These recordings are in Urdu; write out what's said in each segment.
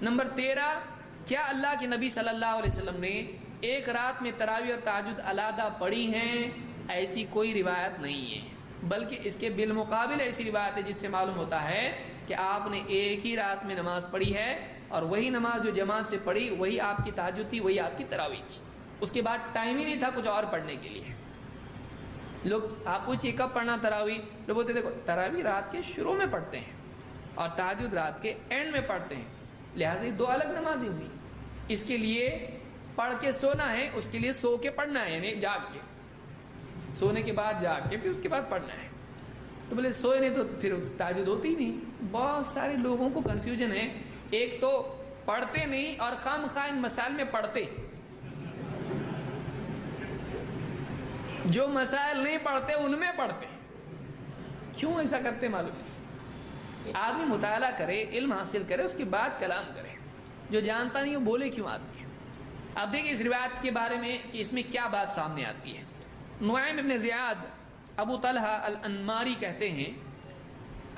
نمبر 13، کیا اللہ کے نبی صلی اللہ علیہ وسلم نے ایک رات میں تراویح اور تہجد علیحدہ پڑھی ہیں؟ ایسی کوئی روایت نہیں ہے، بلکہ اس کے بالمقابل ایسی روایت ہے جس سے معلوم ہوتا ہے کہ آپ نے ایک ہی رات میں نماز پڑھی ہے، اور وہی نماز جو جماعت سے پڑھی وہی آپ کی تہجد تھی، وہی آپ کی تراویح تھی۔ اس کے بعد ٹائم ہی نہیں تھا کچھ اور پڑھنے کے لیے۔ لوگ آپ پوچھیے کب پڑھنا تراویح، لوگ بولتے دیکھو تراویح رات کے شروع میں پڑھتے ہیں اور تہجد رات کے اینڈ میں پڑھتے ہیں، لہٰذا یہ دو الگ نمازیں ہوئی۔ اس کے لیے پڑھ کے سونا ہے، اس کے لیے سو کے پڑھنا ہے، یعنی جاگ کے، سونے کے بعد جاگ کے پھر اس کے بعد پڑھنا ہے۔ تو بولے سوئے نہیں تو پھر تہجد ہوتی ہی نہیں۔ بہت سارے لوگوں کو کنفیوژن ہے، ایک تو پڑھتے نہیں اور خام خواہ ان مسائل میں پڑھتے، جو مسائل نہیں پڑھتے ان میں پڑھتے۔ کیوں ایسا کرتے معلوم نہیں۔ آدمی مطالعہ کرے، علم حاصل کرے، اس کے بعد کلام کرے۔ جو جانتا نہیں وہ بولے کیوں آدمی۔ اب دیکھیں اس روایت کے بارے میں کہ اس میں کیا بات سامنے آتی ہے۔ نعیم ابن زیاد ابو طلحہ الانماری کہتے ہیں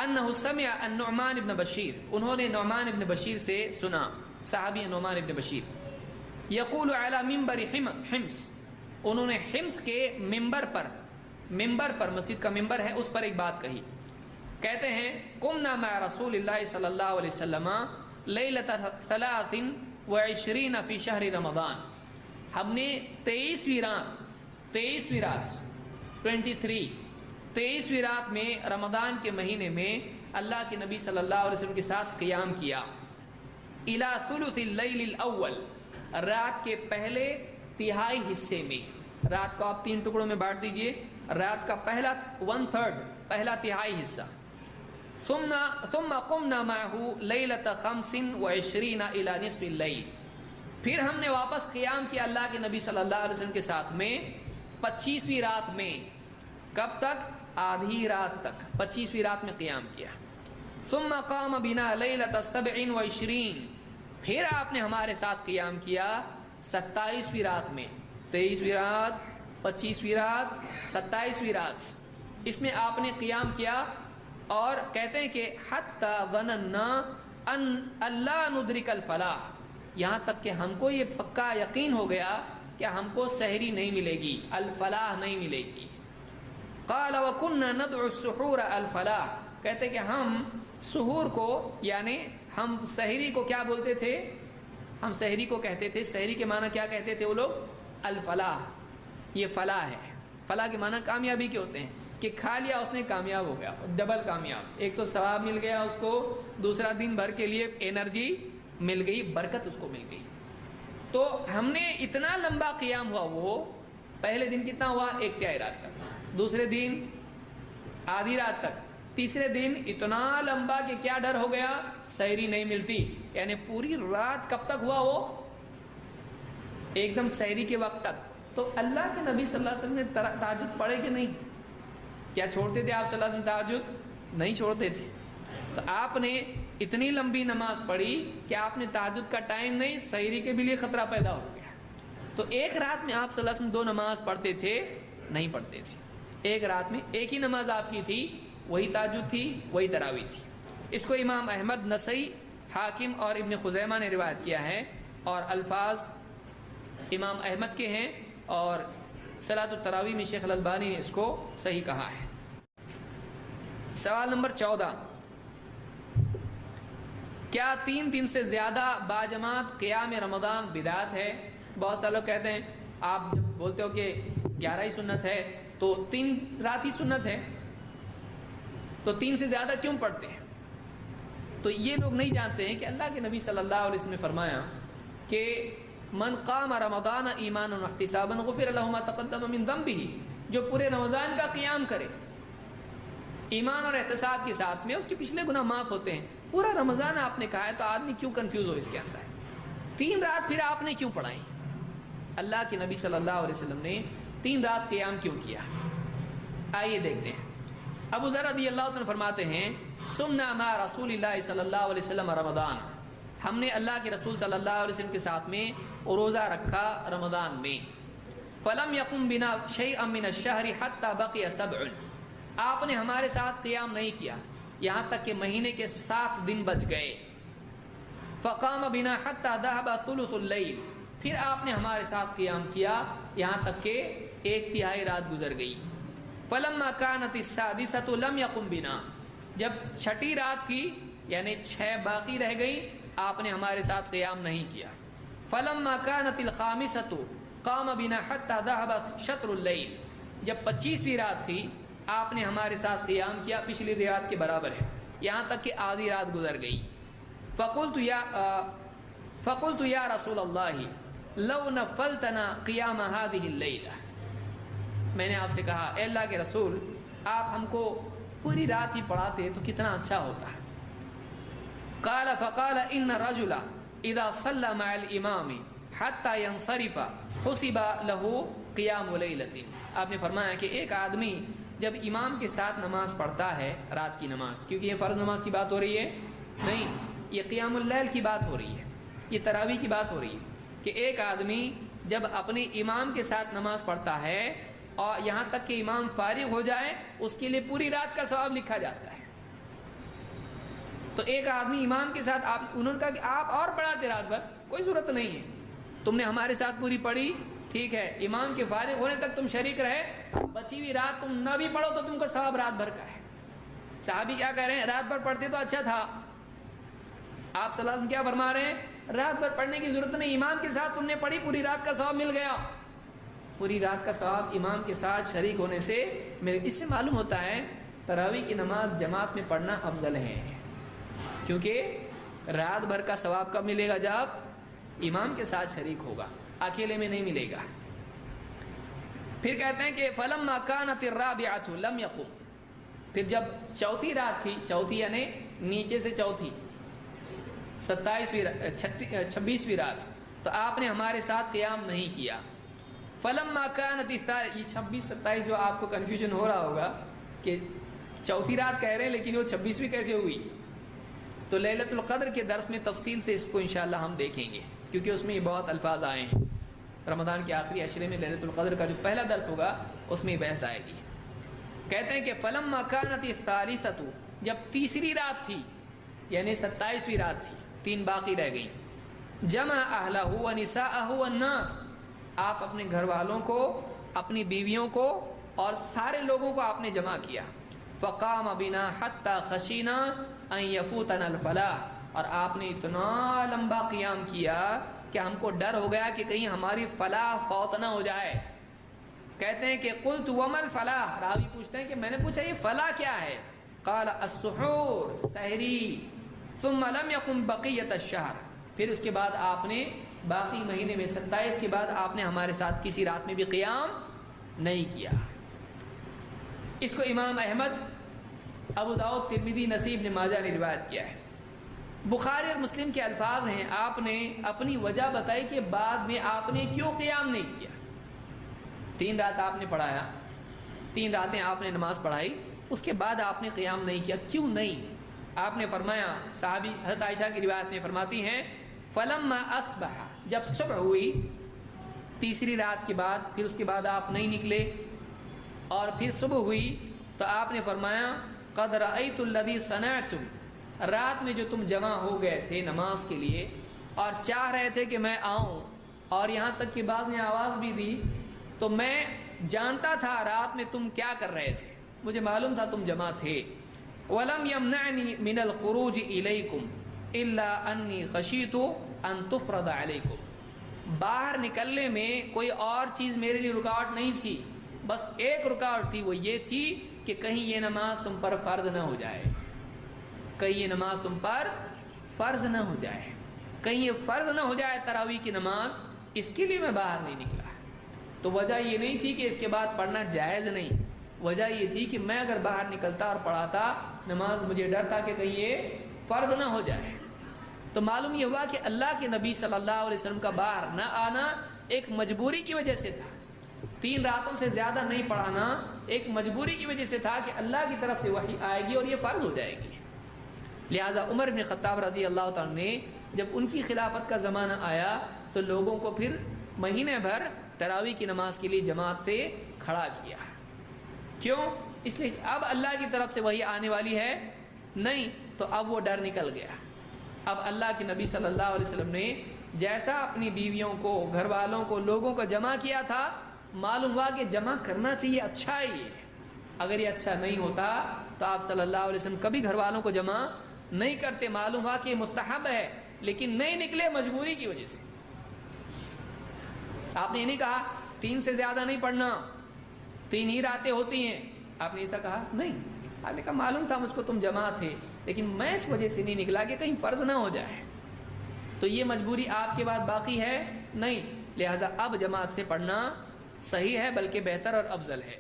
انہ سمع النعمان ابن بشیر، انہوں نے نعمان ابن بشیر سے سنا، صحابی نعمان ابن بشیر، یقول علی منبر حمص، انہوں نے حمص کے ممبر پر مسجد کا ممبر ہے اس پر ایک بات کہی، کہتے ہیں قمنا مع رسول اللہ صلی اللہ علیہ وسلم لیلۃ 23 فی شہر رمضان، ہم نے 23ویں رات میں رمضان کے مہینے میں اللہ کے نبی صلی اللہ علیہ وسلم کے ساتھ قیام کیا، الی ثلث اللیل الاول، رات کے پہلے تہائی حصے میں۔ رات کو آپ 3 ٹکڑوں میں بانٹ دیجئے، رات کا پہلا 1/3 پہلا تہائی حصہ، ثم قمنا معه لیلۃ 25 الی نصف اللیل، پھر ہم نے واپس قیام کیا اللہ کے نبی صلی اللہ علیہ وسلم کے ساتھ میں 25ویں رات میں۔ کب تک؟ آدھی رات تک، 25ویں رات میں قیام کیا۔ ثم قام بنا لیلۃ 27، پھر آپ نے ہمارے ساتھ قیام کیا 27ویں رات میں، 23ویں رات، 25ویں رات، 27ویں رات، اس میں آپ نے قیام کیا۔ اور کہتے ہیں کہ حتی ظننا ان اللہ ندرک الفلاح، یہاں تک کہ ہم کو یہ پکا یقین ہو گیا کہ ہم کو سحری نہیں ملے گی، الفلاح نہیں ملے گی۔ قال وَكُنَّا نَدْعُ السُّحُورَ الفلاح، کہتے کہ ہم سحور کو یعنی ہم سحری کو کیا بولتے تھے؟ ہم سحری کو کہتے تھے، سحری کے معنی کیا کہتے تھے وہ لوگ؟ الفلاح، یہ فلاح ہے۔ فلاح کے معنی کامیابی کے ہوتے ہیں کہ کھا لیا اس نے کامیاب ہو گیا، ڈبل کامیاب، ایک تو ثواب مل گیا اس کو، دوسرا دن بھر کے لیے انرجی مل گئی، برکت اس کو مل گئی۔ تو ہم نے اتنا لمبا قیام ہوا، وہ پہلے دن کتنا ہوا؟ 1/3 رات تک، دوسرے دن آدھی رات تک، تیسرے دن اتنا لمبا کہ کیا ڈر ہو گیا؟ سحری نہیں ملتی، یعنی پوری رات کب تک ہوا وہ؟ ایک دم سحری کے وقت تک۔ تو اللہ کے نبی صلی اللہ علیہ وسلم نے تہجد پڑھے کہ نہیں؟ کیا چھوڑتے تھے آپ صلی اللہ علیہ وسلم تہجد؟ نہیں چھوڑتے تھے۔ تو آپ نے اتنی لمبی نماز پڑھی کہ آپ نے تہجد کا ٹائم نہیں، سحری کے بھی لیے خطرہ پیدا ہو گیا۔ تو ایک رات میں آپ صلی اللہ علیہ وسلم 2 نماز پڑھتے تھے؟ نہیں پڑھتے تھے۔ ایک رات میں ایک ہی نماز آپ کی تھی، وہی تہجد تھی، وہی تراویح تھی۔ اس کو امام احمد، نسائی، حاکم اور ابن خزیمہ نے روایت کیا ہے، اور الفاظ امام احمد کے ہیں، اور صلاۃ التراویح میں شیخ الالبانی نے اس کو صحیح کہا ہے۔ سوال نمبر 14، کیا 3 دن سے زیادہ باجماعت قیام رمضان بدعت ہے؟ بہت سارے لوگ کہتے ہیں، آپ جب بولتے ہو کہ 11 ہی سنت ہے تو 3 رات ہی سنت ہے، تو 3 سے زیادہ کیوں پڑھتے ہیں؟ تو یہ لوگ نہیں جانتے ہیں کہ اللہ کے نبی صلی اللہ علیہ وسلم نے فرمایا کہ من قام رمضان ایمانا واحتسابا غفر له ما تقدم من ذنبه، جو پورے رمضان کا قیام کرے ایمان اور احتساب کے ساتھ میں، اس کے پچھلے گناہ معاف ہوتے ہیں۔ پورا رمضان آپ نے کہا ہے، تو آدمی کیوں کنفیوز ہو اس کے اندر؟ 3 رات پھر آپ نے کیوں پڑھائی؟ اللہ کے نبی صلی اللہ علیہ وسلم نے 3 رات قیام کیوں کیا؟ آئیے دیکھتے ہیں۔ ابو ذر رضی اللہ عنہ فرماتے ہیں سمنا مع رسول اللہ صلی اللہ علیہ وسلم رمضان، ہم نے اللہ کے رسول صلی اللہ علیہ وسلم کے ساتھ میں روزہ رکھا رمضان میں۔ فلم یقم بنا شیئا من الشہر حتی بقی 7، آپ نے ہمارے ساتھ قیام نہیں کیا یہاں تک کہ مہینے کے 7 دن بچ گئے۔ فقام بنا حتی ذهب ثلث اللیل، پھر آپ نے ہمارے ساتھ قیام کیا یہاں تک کہ 1/3 رات گزر گئی۔ فلما كانت السادسة لم يقم بنا، جب چھٹی رات تھی یعنی 6 باقی رہ گئی، آپ نے ہمارے ساتھ قیام نہیں کیا۔ فلما كانت الخامسة قام بنا حتى ذهب شطر اللیل، جب 25ویں رات تھی آپ نے ہمارے ساتھ قیام کیا، پچھلی رات کے برابر ہے، یہاں تک کہ آدھی رات گزر گئی۔ فقلت یا رسول اللہ لو نفلتنا قیام هذه اللیلہ، میں نے آپ سے کہا اے اللہ کے رسول آپ ہم کو پوری رات ہی پڑھاتے تو کتنا اچھا ہوتا ہے۔ قال فقال ان الرجل اذا صلى مع الامام حتى ينصرف حسب له قیام لیلۃ، آپ نے فرمایا کہ ایک آدمی جب امام کے ساتھ نماز پڑھتا ہے رات کی نماز، کیونکہ یہ فرض نماز کی بات ہو رہی ہے نہیں، یہ قیام اللیل کی بات ہو رہی ہے، یہ تراویح کی بات ہو رہی ہے کہ ایک آدمی جب اپنے امام کے ساتھ نماز پڑھتا ہے اور یہاں تک کہ امام فارغ ہو جائے اس کے لیے پوری رات کا ثواب لکھا جاتا ہے۔ تو ایک آدمی امام کے ساتھ انہوں نے کہا کہ آپ اور پڑھاتے رات بھر، کوئی ضرورت نہیں ہے، تم نے ہمارے ساتھ پوری پڑھی ٹھیک ہے، امام کے فارغ ہونے تک تم شریک رہے، بچی ہوئی رات تم نہ بھی پڑھو تو تم کو ثواب رات بھر کا ہے۔ صحابی کیا کہہ رہے ہیں؟ رات بھر پڑھتے تو اچھا تھا۔ آپ صلی اللہ علیہ وسلم کیا فرما رہے ہیں؟ رات بھر پڑھنے کی ضرورت نہیں، امام کے ساتھ تم نے پڑھی پوری رات کا ثواب مل گیا، پوری رات کا ثواب امام کے ساتھ شریک ہونے سے مل۔ اس سے معلوم ہوتا ہے تراویح کی نماز جماعت میں پڑھنا افضل ہے، کیونکہ رات بھر کا ثواب کب ملے گا؟ جب امام کے ساتھ شریک ہوگا، اکیلے میں نہیں ملے گا۔ پھر کہتے ہیں کہ فلما كانت الرابعة لم يقم، پھر جب چوتھی رات تھی، چوتھی یعنی نیچے سے چوتھی 26ویں رات، تو آپ نے ہمارے ساتھ قیام نہیں کیا۔ فلما كانت یہ 26 27 جو آپ کو کنفیوژن ہو رہا ہوگا کہ چوتھی رات کہہ رہے ہیں لیکن وہ 26ویں کیسے ہوئی، تو لیلۃ القدر کے درس میں تفصیل سے اس کو انشاءاللہ ہم دیکھیں گے، کیونکہ اس میں یہ بہت الفاظ آئے ہیں۔ رمضان کے آخری عشرے میں لیلۃ القدر کا جو پہلا درس ہوگا اس میں بحث آئے گی۔ کہتے ہیں کہ فلما كانت الثالثة، جب تیسری رات تھی یعنی 27ویں رات تھی، 3 باقی رہ گئیں، جمع اہلہ ونساءہ والناس، آپ اپنے گھر والوں کو، اپنی بیویوں کو اور سارے لوگوں کو آپ نے جمع کیا۔ فقام بنا حتی خشینا ان یفوتنا الفلاح، اور آپ نے اتنا لمبا قیام کیا کہ ہم کو ڈر ہو گیا کہ کہیں ہماری فلاح فوت نہ ہو جائے۔ کہتے ہیں کہ قلت وما الفلاح، راوی پوچھتے ہیں کہ میں نے پوچھا یہ فلاح کیا ہے؟ قال السحور، سحری، ثم لم يقم بقیۃ الشہر، پھر اس کے بعد آپ نے باقی مہینے میں 27 کے بعد آپ نے ہمارے ساتھ کسی رات میں بھی قیام نہیں کیا۔ اس کو امام احمد، ابو داؤد، ترمذی، نسائی، ابن ماجہ نے روایت کیا ہے۔ بخاری اور مسلم کے الفاظ ہیں، آپ نے اپنی وجہ بتائی کہ بعد میں آپ نے کیوں قیام نہیں کیا۔ 3 رات آپ نے پڑھایا، 3 راتیں آپ نے نماز پڑھائی، اس کے بعد آپ نے قیام نہیں کیا، کیوں نہیں؟ آپ نے فرمایا، صحابی حضرت عائشہ کی روایت میں فرماتی ہیں فلما اصبح، جب صبح ہوئی تیسری رات کے بعد، پھر اس کے بعد آپ نہیں نکلے اور پھر صبح ہوئی تو آپ نے فرمایا قد رأیت الذی صنعتم، رات میں جو تم جمع ہو گئے تھے نماز کے لیے اور چاہ رہے تھے کہ میں آؤں، اور یہاں تک کہ بعض نے آواز بھی دی، تو میں جانتا تھا رات میں تم کیا کر رہے تھے، مجھے معلوم تھا تم جمع تھے۔ وَلَمْ يَمْنَعْنِي مِنَ الْخُرُوجِ إِلَيْكُمْ إِلَّا أَنِّي خَشِيتُ أَن تُفْرَضَ عَلَيْكُمْ، باہر نکلنے میں کوئی اور چیز میرے لیے رکاوٹ نہیں تھی، بس ایک رکاوٹ تھی، وہ یہ تھی کہ کہیں یہ نماز تم پر فرض نہ ہو جائے، کہیں یہ نماز تم پر فرض نہ ہو جائے، کہیں یہ فرض نہ ہو جائے تراویح کی نماز، اس کے لیے میں باہر نہیں نکلا۔ تو وجہ یہ نہیں تھی کہ اس کے بعد پڑھنا جائز نہیں، وجہ یہ تھی کہ میں اگر باہر نکلتا اور پڑھاتا نماز، مجھے ڈر تھا کہ کہیں یہ فرض نہ ہو جائے۔ تو معلوم یہ ہوا کہ اللہ کے نبی صلی اللہ علیہ وسلم کا باہر نہ آنا ایک مجبوری کی وجہ سے تھا، 3 راتوں سے زیادہ نہیں پڑھانا ایک مجبوری کی وجہ سے تھا کہ اللہ کی طرف سے وحی آئے گی اور یہ فرض ہو جائے گی۔ لہٰذا عمر بن خطاب رضی اللہ تعالیٰ نے جب ان کی خلافت کا زمانہ آیا تو لوگوں کو پھر مہینے بھر تراویح کی نماز کے لیے جماعت سے کھڑا کیا۔ کیوں؟ اس لیے اب اللہ کی طرف سے وحی آنے والی ہے نہیں، تو اب وہ ڈر نکل گیا، اب اللہ کے نبی صلی اللہ علیہ وسلم نے جیسا اپنی بیویوں کو، گھر والوں کو، لوگوں کو جمع کیا تھا، معلوم ہوا کہ جمع کرنا چاہیے، اچھا ہے یہ۔ اگر یہ اچھا نہیں ہوتا تو آپ صلی اللہ علیہ وسلم کبھی گھر والوں کو جمع نہیں کرتے، معلوم ہوا کہ یہ مستحب ہے، لیکن نہیں نکلے مجبوری کی وجہ سے۔ آپ نے یہ نہیں کہا 3 سے زیادہ نہیں پڑھنا، 3 ہی راتیں ہوتی ہیں، آپ نے ایسا کہا نہیں۔ آپ نے کہا معلوم تھا مجھ کو تم جمع تھے، لیکن میں اس وجہ سے نہیں نکلا کہ کہیں فرض نہ ہو جائے، تو یہ مجبوری آپ کے بعد باقی ہے نہیں، لہٰذا اب جماعت سے پڑھنا صحیح ہے، بلکہ بہتر اور افضل ہے۔